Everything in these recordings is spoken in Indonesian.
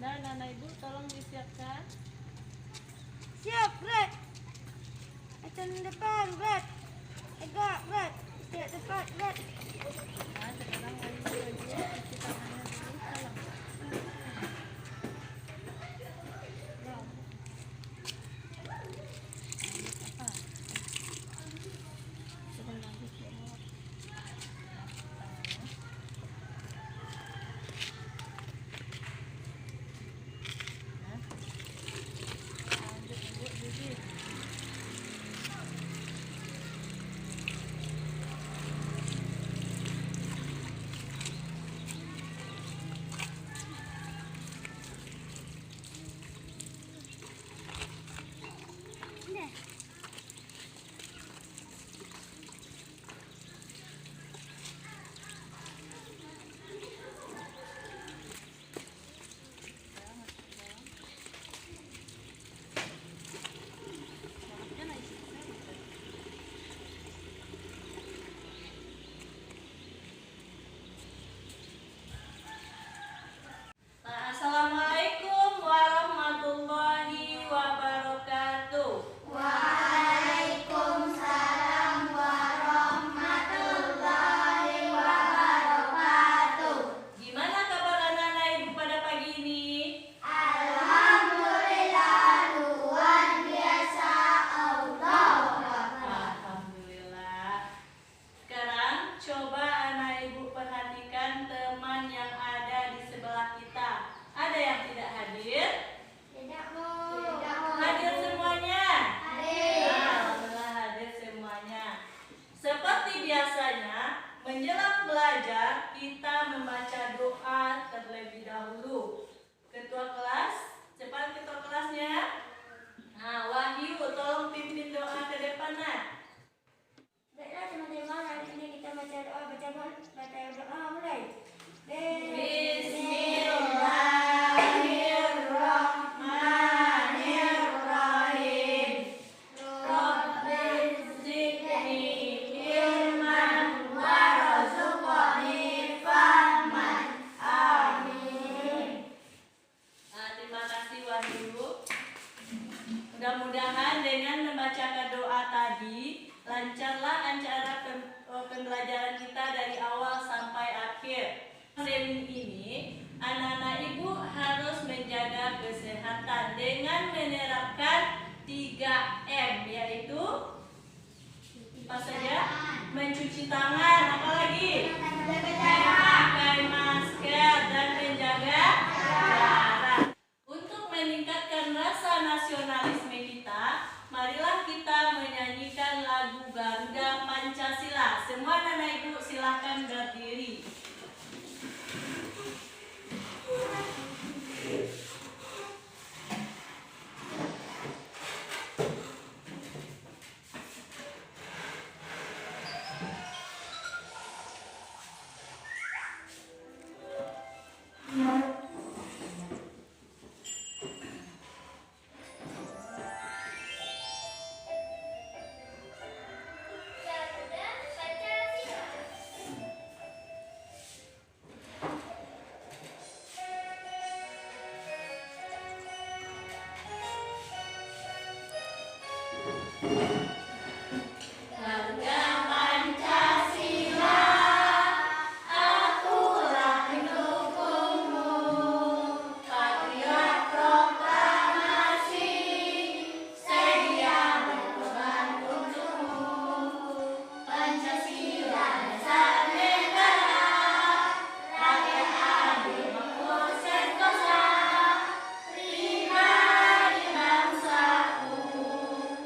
Nah, Nana Ibu tolong disiapkan. Siap, Red. Acan depan, Red. Tegak, Red. Siap depan, Red. Nah, sekarang Wahyu cuci tangannya dulu. Tolong. Apa? Sudah lanjut jawab. Lanjut Ibu Bibi. Assalamualaikum warahmatullahi wabarakatuh. Waalaikumsalam warahmatullahi wabarakatuh. Gimana kabar anak-anak ibu pada pagi ini? Alhamdulillah, luar biasa. Allah. Alhamdulillah. Sekarang coba anak ibu perhatikan teman yang ada di sebelah kita. Ada yang tidak hadir? Tidak mau. Hadir semuanya? Hadir. Alhamdulillah hadir semuanya. Seperti biasanya, menjelang belajar kita membaca doa terlebih dahulu. Ketua kelas, cepat ketua kelasnya. Nah, Wahyu tolong pimpin doa ke depan, nak. Baiklah teman-teman, hari ini kita baca doa. Baca doa mulai. Bismillahirrahmanirrahim. Rabbi zidni ilman warzuqni fahman. Amin. Nah, terima kasih Wahyu. Mudah-mudahan dengan membacakan doa tadi lancarlah acara pembelajaran kita dari awal sampai akhir. Semi ini anak-anak ibu harus menjaga kesehatan dengan menerapkan 3M, yaitu apa saja? Mencuci tangan, apalagi? Memakai masker dan menjaga jarak. Untuk meningkatkan rasa nasionalisme kita, marilah kita menyanyikan lagu Garuda Pancasila. Semua anak ibu silahkan berdiri.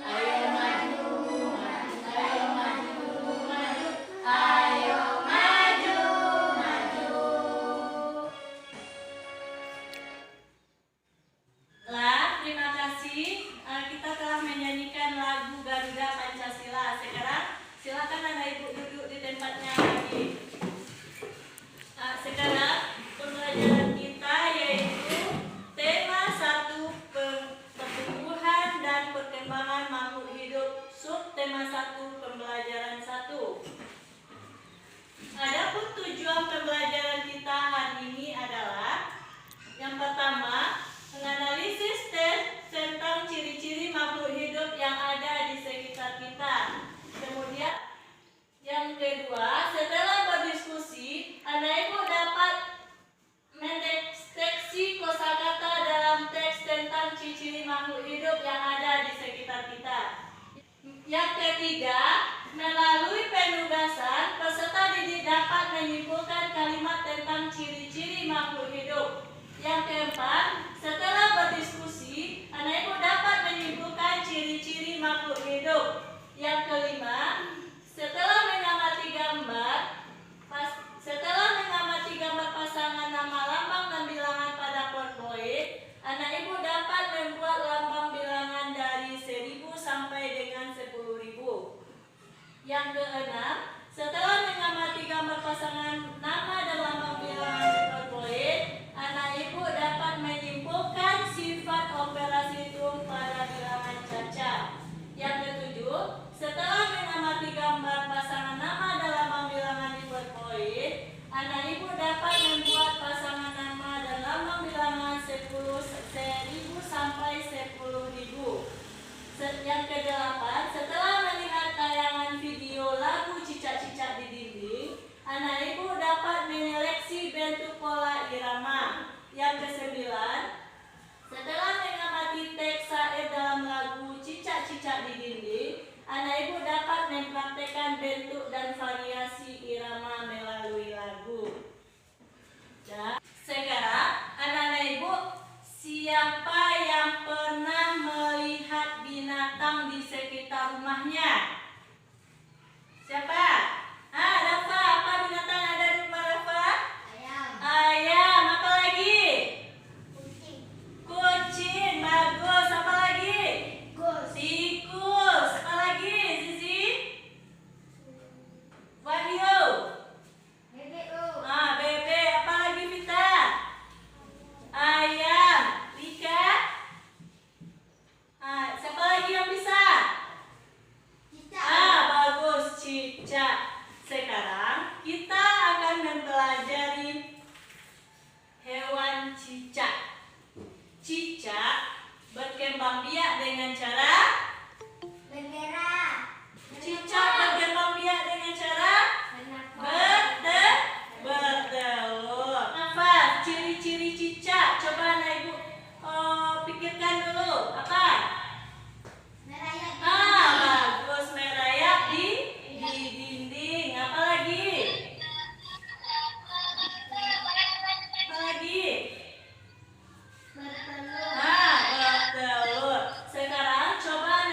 Ayo maju kosakata dalam teks tentang ciri-ciri makhluk hidup yang ada di sekitar kita. Yang ketiga, melalui penugasan, peserta didik dapat menyimpulkan kalimat tentang ciri-ciri makhluk hidup. Yang keempat, setelah berdiskusi, anak ibu dapat menyimpulkan ciri-ciri makhluk hidup. Yang kelima, setelah mengamati gambar pasangan nama lambang dan bilangan pada PowerPoint, anak ibu dapat membuat lambang bilangan dari 1000 sampai dengan 10.000. Yang keenam, setelah mengamati gambar pasangan nama dan lambang bilangan di PowerPoint, anak ibu dapat menyimpulkan sifat operasi hitung pada bilangan cacat. Yang ketujuh, setelah mengamati gambar pasangan nama dan lambang bilangan di PowerPoint, anak ibu dapat membuat pasangan nama dan lambang bilangan 10.000 sampai 10.000. Yang kedelapan, setelah melihat tayangan video lagu Cicak-Cicak di Dinding, anak ibu dapat menyeleksi bentuk pola irama. Yang kesembilan, setelah mengamati teks syair dalam lagu Cicak-Cicak di Dinding, anak ibu dapat mempraktekkan bentuk dan variasi irama melalui lagu. Dan sekarang, anak-anak ibu, siapa yang pernah melihat binatang di sekitar rumahnya? Siapa? Rafa, apa binatang ada di rumah Rafa? Ayam. Ayam, apa lagi? Kucing. Kucing, bagus. Apa lagi? Tikus. Tikus. Apa lagi, Zizi? Wahyu. Bebek. Bebek. Apa lagi, Vita? Ayam. Lika? Siapa lagi yang bisa? Cicak. Bagus, cicak. Sekarang kita akan mempelajari hewan cicak. Cicak berkembang biak dengan cara Bermerah. cicak berkembang biak dengan cara bertelur. Apa ciri-ciri cicak? Coba anak ibu pikirkan dulu. Apa? Merayap. Bagus, merayap di dinding. Apa lagi? Apa lagi? Bertelur. Bertelur. Sekarang coba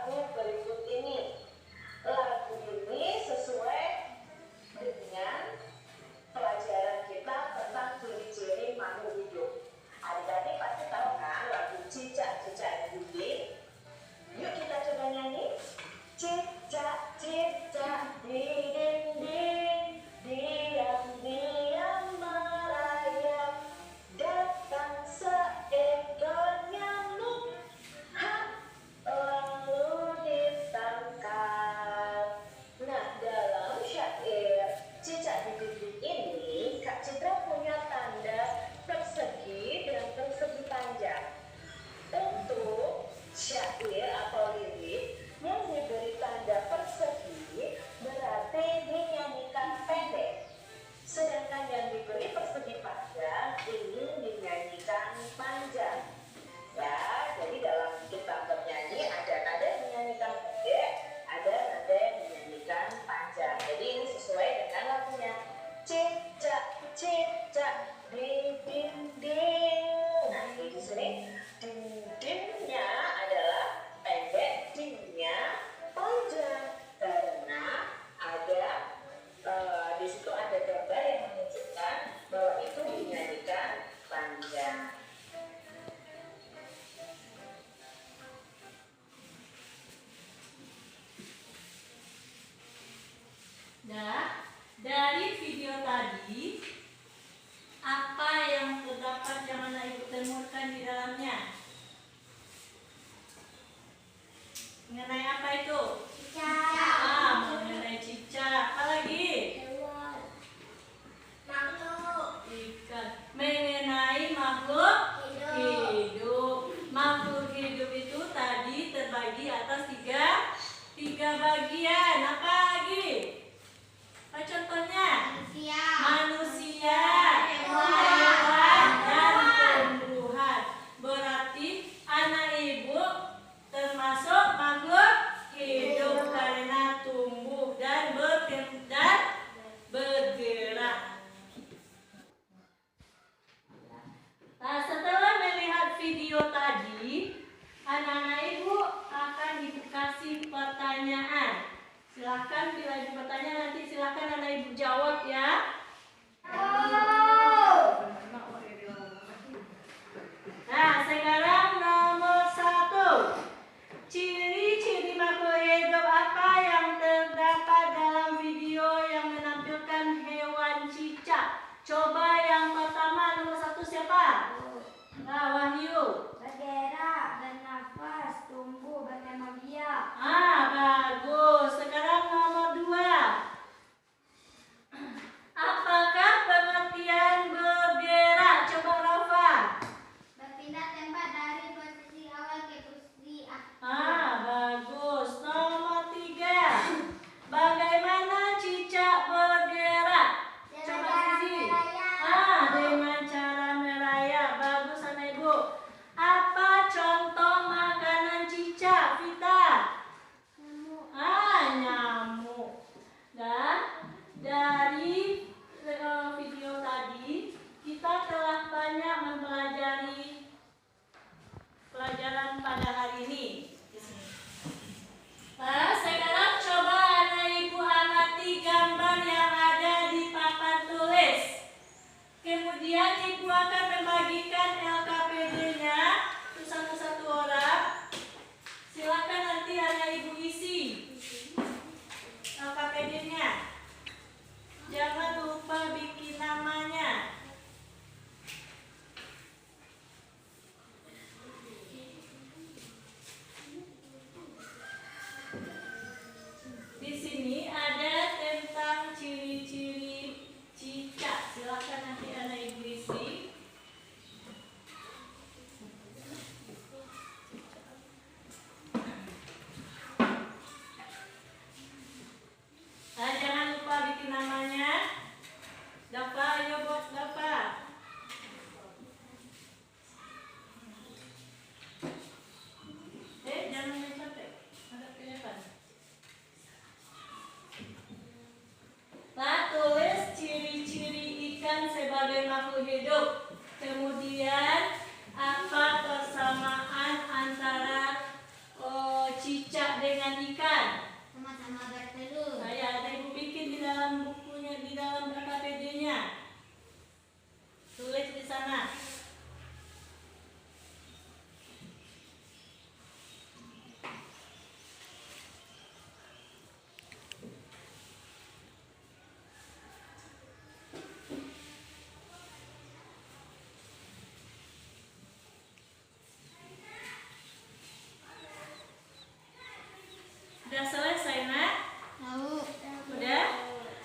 lagu berikut ini. Lagu ini sesuai dengan pelajaran kita tentang ciri-ciri makhluk hidup. Adik-adik pasti tahu kan lagu Cicak-Cicak Dinding? Yuk kita coba nyanyi. Cicak-cicak di dinding, diam-diam merayap, datang seekor nyamuk, lalu ditangkap. Nah, dalam syair Cicak di Dinding ini, Kak Citra punya tanda persegi dan persegi panjang. Untuk syair atau lirik yang diberi tanda persegi berarti dinyanyikan pendek. Sedangkan yang diberi persegi panjang ini dinyanyikan panjang. Ya, jadi dalam kita bernyanyi ada nada yang dinyanyikan pendek, ada nada yang dinyanyikan panjang. Jadi ini sesuai dengan lagunya. Cicak, cicak di dinding. Nah, di sini dindingnya adalah pendek, dingnya panjang karena ada di situ ada gambar yang menunjukkan bahwa itu dinyanyikan panjang. Nah, dari video tadi, apa yang terdapat yang anak ibu temukan di dalamnya? Mengenai apa itu? Cicak. Mengenai cicak. Apa lagi? Hewan. Makhluk Ikan. Mengenai makhluk hidup. hidup. Makhluk hidup itu tadi terbagi atas tiga bagian. Apa lagi? Apa contohnya? Manusia. Manusia, Hewan. hewan, dan tumbuhan. Berarti anak ibu termasuk makhluk hidup karena tumbuh dan bergerak. Nah, setelah melihat video tadi, anak-anak ibu akan ibu kasih pertanyaan. Silahkan bila ibu bertanya nanti silahkan anak ibu jawab ya. Nah, sekarang nomor 1. Ciri-ciri makhluk hidup apa yang terdapat dalam video yang menampilkan hewan cicak? Coba yang pertama nomor 1 siapa? Nah, Wahyu. Bergerak, bernafas, tumbuh, berkembang biak. Bagus. Sekarang nomor 2. Apakah pengertian bergerak? Coba Rafa. Berpindah tempat dari posisi awal ke posisi akhir. Bagus. Nomor 3. Bagaimana cicak bergerak? Coba Sisi. Dengan cara merayap. Bagus anak ibu. Apa contoh makanan cicak, Vita? Nyamuk. Dan dari video tadi kita telah banyak mempelajari pelajaran pada hari ini. Nah, sekarang coba anak ibu amati gambar yang ada di papan tulis. Kemudian ibu akan membagikan LKPD-nya untuk satu-satu orang. Silakan nanti anak ibu isi LKPD-nya. Jangan lupa bikin namanya. Di sini ada tentang ciri-ciri cicak. Silakan nanti anak ibu isi. Jangan lupa bikin namanya. Dapat, ayo buat dapat. Jangan main capek. Agak kelihatan. Nah, tulis ciri-ciri ikan sebagai makhluk hidup. Kemudian apa persamaan antara cicak dengan ikan. Sama-sama bertelur. Ada ibu bikin di dalam bukunya, di dalam KKPD-nya. Tulis di sana. Sudah selesai, Nak? Tahu. Udah?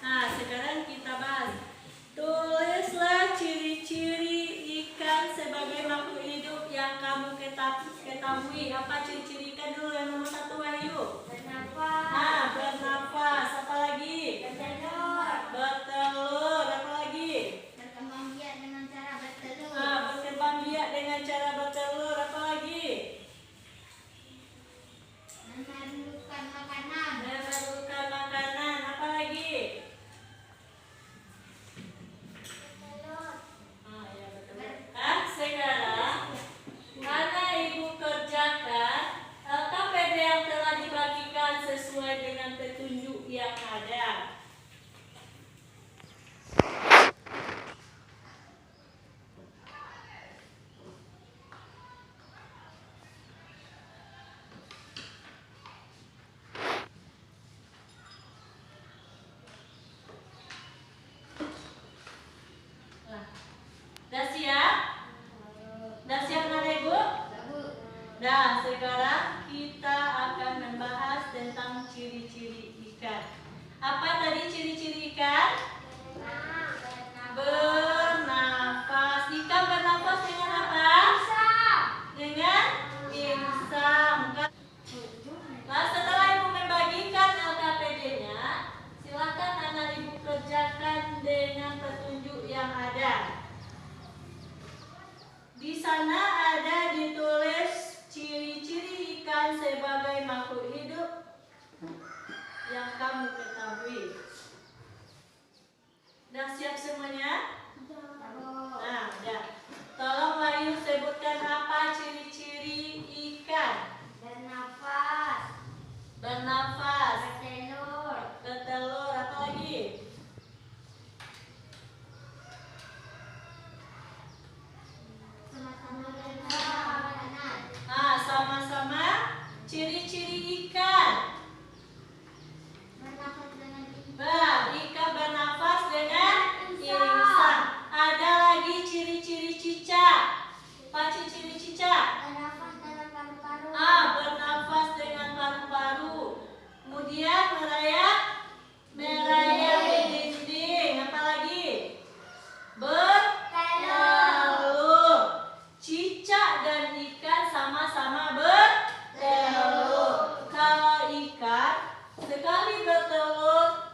Nah, sekarang kita bahas. Tulislah ciri-ciri ikan sebagai makhluk hidup yang kamu ketahui. Apa ciri-ciri ikan dulu? Yang nomor 1, Wahyu. Bernafas. Bernafas. Apa lagi? Bertelur. Bertelur. Apa lagi? Berkembang biak dengan cara bertelur. Berkembang biak dengan cara bertelur. Apa lagi? Memerlukan makanan. Memerlukan makanan. Apa lagi? Bertelur. Ya, betul. Sekarang mana ibu kerjakan LKPD yang telah dibagikan sesuai dengan petunjuk yang ada. Dah siap? Dah siap mana ibu? Nah, sekarang kita akan membahas tentang ciri-ciri ikan. Apa tadi ciri-ciri ikan? Bernafas. Ikan bernafas dengan apa? Dengan insang. Nah, setelah ibu membagikan LKPD-nya, silakan anak ibu kerjakan dengan petunjuk yang ada. Di sana ada ditulis ciri-ciri ikan sebagai makhluk hidup yang kamu ketahui. Dah siap semuanya? Nah, ya. Tolong Wahyu sebutkan apa ciri-ciri ikan. Bernafas. Bernafas, Bertelur. bertelur, apa lagi? Sama-sama berkembang makanan. Sama-sama ciri-ciri ikan. Bernafas dengan insang. Ikan bernafas dengan insang. Ada lagi ciri-ciri cicak. Apa ciri-ciri cicak? Bernafas dengan paru-paru. Bernafas dengan paru-paru. Kemudian merayap di dinding. Apa lagi? Bertelur. Cicak dan ikan sama-sama bertelur. Kalau ikan sekali bertelur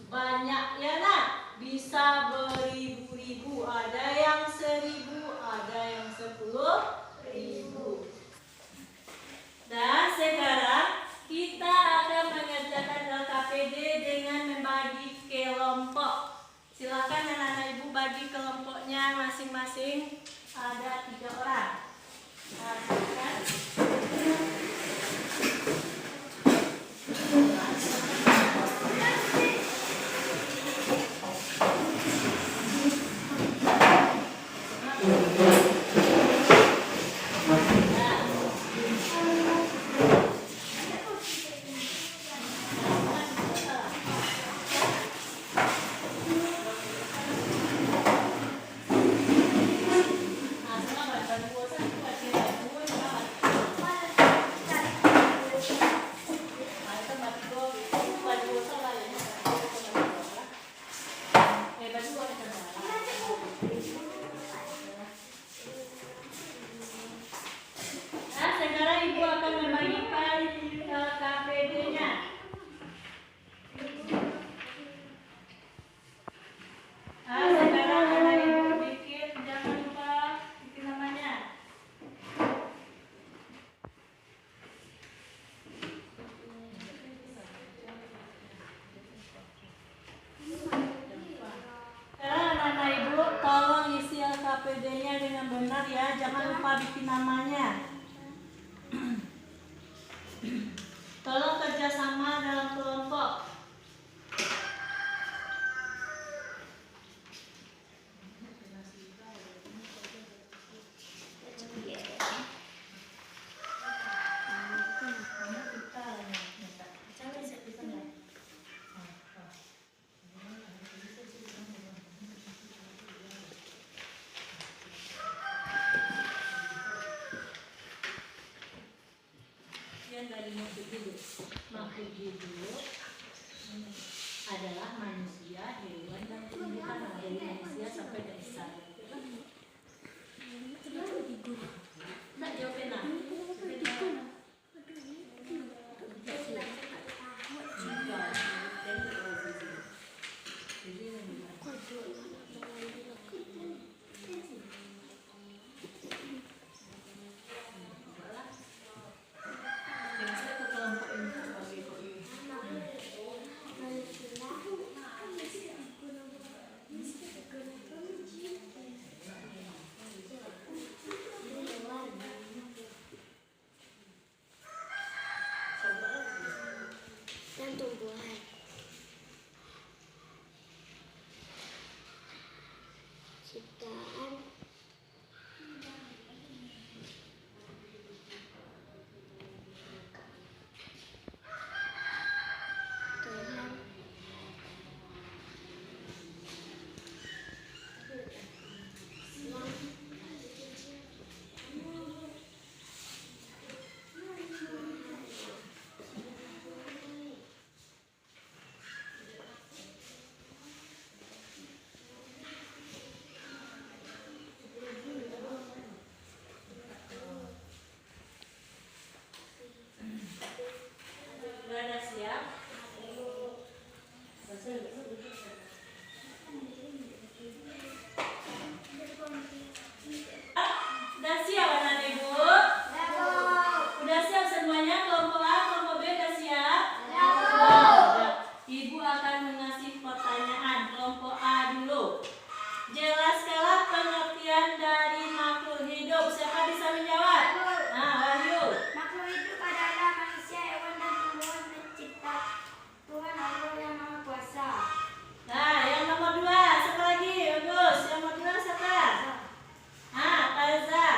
banyak ya nak, bisa beribu-ribu. Ada yang 1.000, ada yang 10.000. Dan sekarang kita akan mengerjakan LKPD dengan membagi kelompok. Silakan anak-anak ibu bagi kelompoknya masing-masing, ada 3 orang. Nah, silakan. Tolong kerjasama dalam kelompok. Yang dari makhluk hidup adalah manusia, hewan, dan tumbuhan. Dari manusia sampai ke insan. Nak jawabin nak? Dan tumbuhan. Ciptaan. Tuhan. Sudah siap? Udah siap anak ibu? Udah siap semuanya? Kelompok A, kelompok B udah siap? Udah. Ibu akan mengasih pertanyaan. Kelompok A dulu. Jelaskanlah pengertian dari makhluk hidup. Siapa bisa menjawab? Nah, Wahyu. Makhluk hidup adalah manusia, hewan, dan tumbuhan pencipta Tuhan Allah yang Maha Kuasa. Nah, yang nomor 2, siapa lagi? Bagus. Yang nomor 2 siapa? Taza.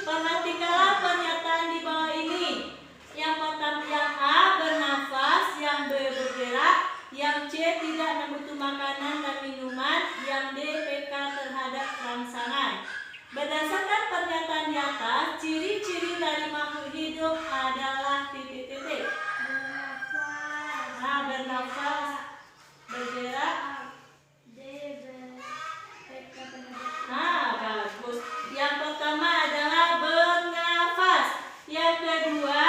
Perhatikanlah pernyataan di bawah ini. Yang pertama, yang A bernafas, yang B bergerak, yang C tidak membutuh makanan dan minuman, yang D PK terhadap rangsangan. Berdasarkan pernyataan di atas, ciri-ciri dari makhluk hidup adalah titik-titik. Bernafas, bergerak. Bagus. Yang pertama adalah bernafas. Yang kedua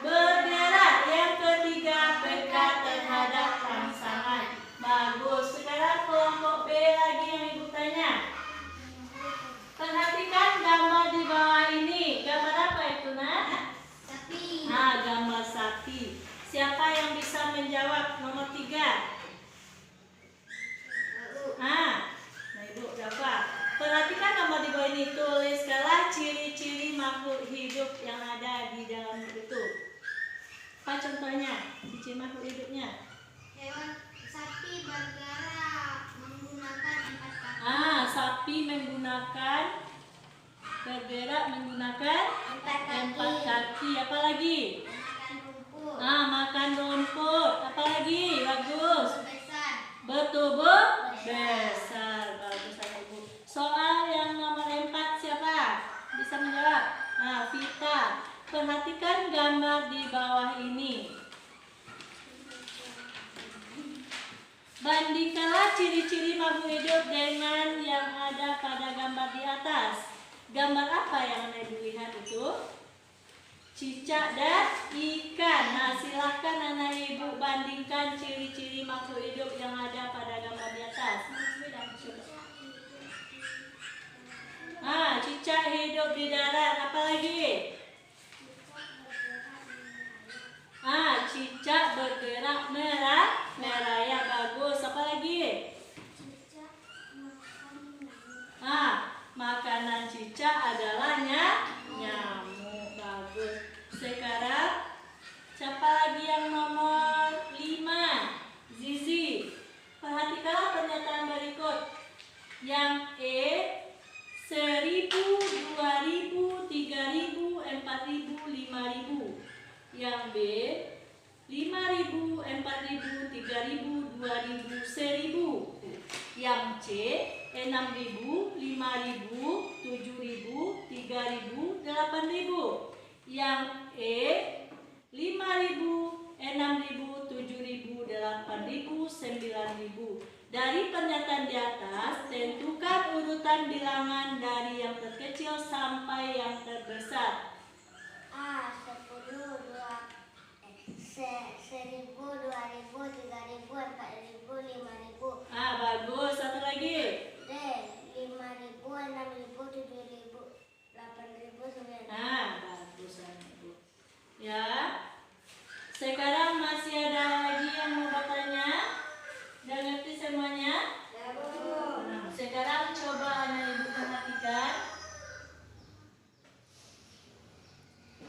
bergerak. Yang ketiga PK terhadap rangsangan. Bagus. Sekarang kelompok B lagi yang ibu tanya. Perhatikan gambar di bawah ini. Gambar apa itu, Nak? Sapi. Gambar sapi. Siapa yang bisa menjawab? Nomor 3. Ibu berapa? Perhatikan gambar di bawah ini. Tuliskanlah ciri-ciri makhluk hidup yang ada di dalam itu. Apa contohnya? Ciri makhluk hidupnya? Hewan sapi bergerak menggunakan 4 kaki. Sapi menggunakan bergerak menggunakan 4 kaki. Apa lagi? Makan rumput. Makan rumput. Apa lagi? Bagus. Besar. Bertubuh besar. Bagus, Ibu. Soal yang nomor 4 siapa? Bisa menjawab? Vita. Perhatikan gambar di bawah ini. Bandingkanlah ciri-ciri makhluk hidup dengan yang ada pada gambar di atas. Gambar apa yang Anda lihat itu? Cicak dan ikan. Silahkan anak ibu bandingkan ciri-ciri makhluk hidup yang ada pada gambar di atas. Cicak hidup di darat. Apa lagi? Cicak bergerak merah. Ya, bagus. Apa lagi? Makanan cicak adalah nyamuk. Bagus. Sekarang 5.000, 4.000, 3.000, 2.000, 1.000. Yang C 6.000, 5.000, 7.000, 3.000, 8.000. Yang E 5.000, 6.000, 7.000, 8.000, 9.000. Dari pernyataan di atas, tentukan urutan bilangan dari yang terkecil sampai yang terbesar. A. 10, 1.000, 2.000, 3.000, 4.000, 5.000. Bagus. Satu lagi. D. 5.000, 6.000, 7.000, 8.000, 9.000. Bagus Ibu. Ya. Sekarang masih ada lagi yang mau bertanya? Udah ngerti semuanya? Ya, Bu. Sekarang coba anak ibu perhatikan.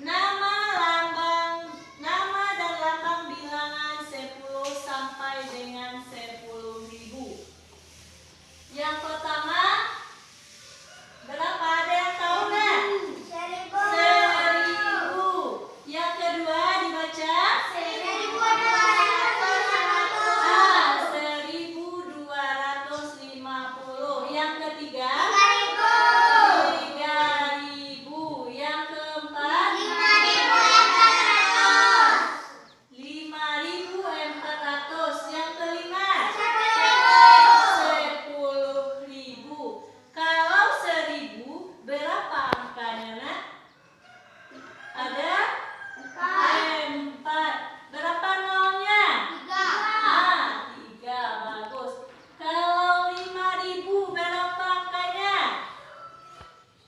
Nama dan lambang bilangan 10 sampai dengan 10.000. Yang pertama, berapa? Ada yang tahu nggak? 1.000. Yang kedua dibaca 1.250. Yang ketiga 3.000. Yang keempat 5.400. Yang kelima 10.000. Kalau 1.000 berapa angkanya, Nak? Ada 4. Berapa nolnya? 3. Bagus. Kalau 5.000 berapa angkanya?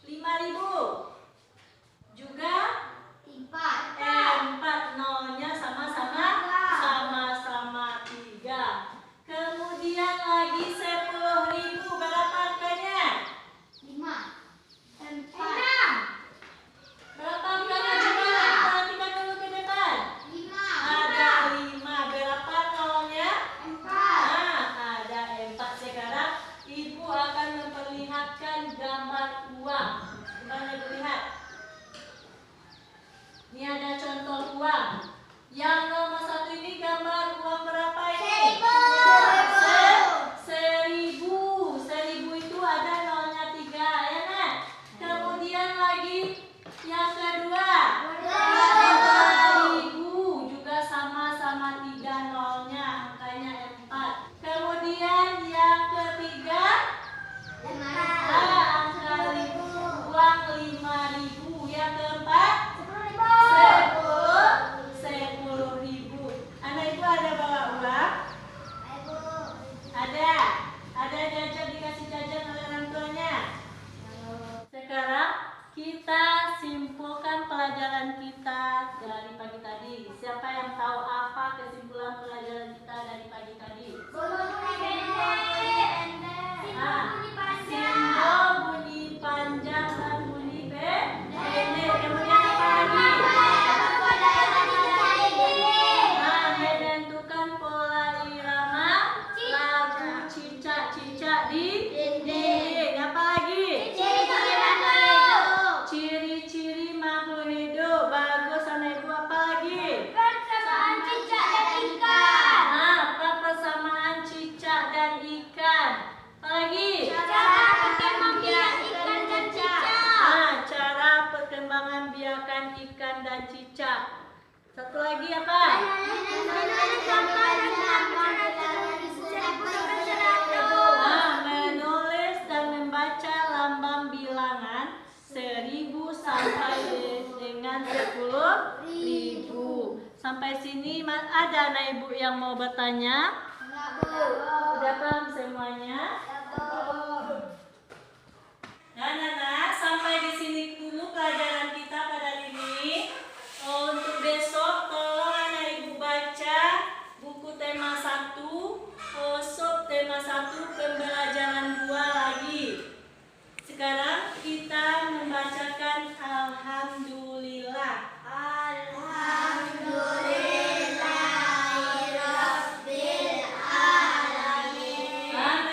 5.000 juga 4. Nolnya sama-sama 3. Kemudian lagi 10.000 berapa angkanya? 5. Berapa angkanya? Coba perhatikan dulu ke depan. Ada 5. Berapa nolnya? Ada 4. Sekarang Ibu akan memperlihatkan gambar uang. Coba Ibu lihat. Ini ada contoh uang. Yang nomor 1 ini gambar uang berapa ini? 1.000. 1.000 itu ada nolnya 3, ya Nak? Kemudian lagi yang kedua 2.000 juga sama-sama 3 nolnya, angkanya 4. Kemudian yang ketiga angka uang 5.000. Yang keempat 10.000. Anak Ibu ada bawa uang? Ada jajan, dikasih jajan oleh orang tuanya. Sekarang kita simpulkan pelajaran kita dari pagi tadi. Siapa yang tahu apa kesimpulan pelajaran kita dari pagi tadi? Simbol bunyi panjang dan bunyi pendek. Kemudian apa lagi? Menentukan pola irama lagu cicak-cicak di dinding. Apa lagi? Ciri-ciri makhluk hidup. Bagus anak Ibu. Apa lagi? Persamaan cicak dan ikan. Apa lagi? Cara perkembangan biakan ikan dan cicak. Satu lagi apa? Menulis dan membaca lambang bilangan 1.000 sampai dengan 10.000. Sampai sini ada anak Ibu yang mau bertanya? Sudah paham semuanya? Nah, sampai di sini dulu pelajaran kita pada hari ini. Untuk besok tolong anak Ibu baca buku tema 1, sub tema 1, pembelajaran 2 lagi. Sekarang kita membacakan Alhamdulillah.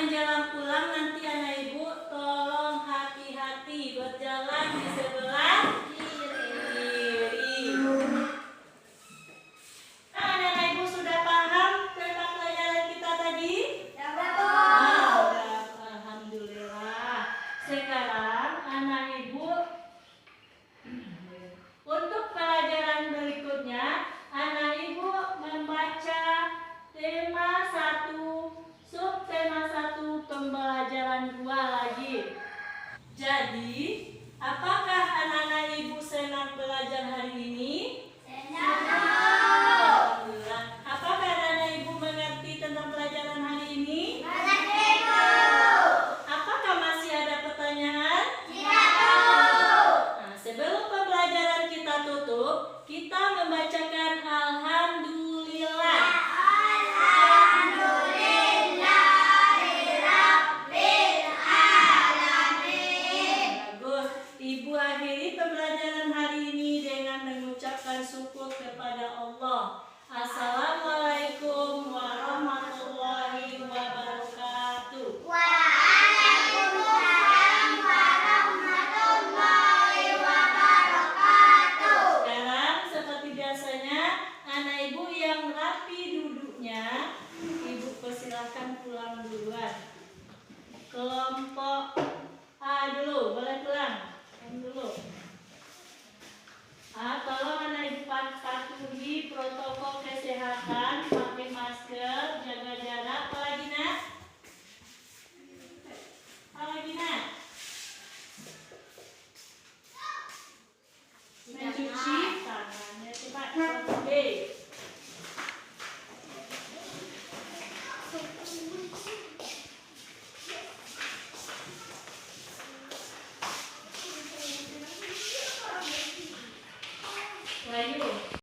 Menjelang pulang nanti anak Ibu tolong hati-hati rapi duduknya, Ibu persilahkan pulang duluan. Kelompok A dulu, boleh pulang. Dulu. Tolong anak ibu patuhi protokol kesehatan, pakai masker, jaga jarak. Apalagi nak? Apalagi nak? Mencuci tangannya cepat.